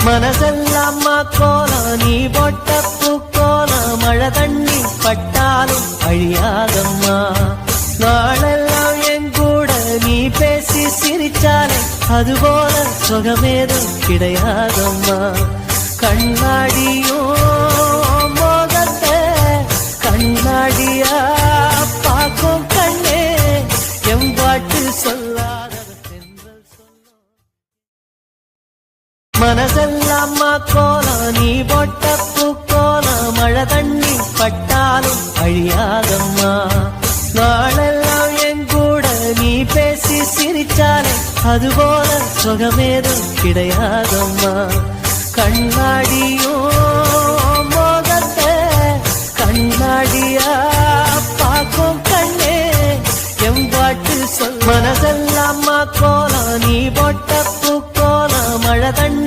மனசெல்லாம் கோலம் நீ போட்ட பூக்கோலம் மழை தண்ணி பட்டாலும் அழியாதம்மா நாளெல்லாம் என் கூட நீ பேசி சிரிச்சாலே அதுபோல சுகமேதும் கிடையாதம்மா கண்ணாடியோ மோகத்தை கண்ணாடியா பார்க்கும் கண்ணே எம்பாட்டு சொல்லாத மனசெல்லாம் கோலம் நீ போட்ட பூக்கோலம் மழை தண்ணி பட்டாலும் அழியாதம்மா நாளெல்லாம் என் கூட நீ பேசி சிரிச்சாலே அதுபோல சுகமேதும் கிடையாதம்மா கண்ணாடியோ மோகத்தை கண்ணாடியா பார்க்கும் கண்ணே எம்பாட்டு சொல் மனசெல்லாம் கோலம் நீ போட்ட பூக்கோலம் மழை தண்ணி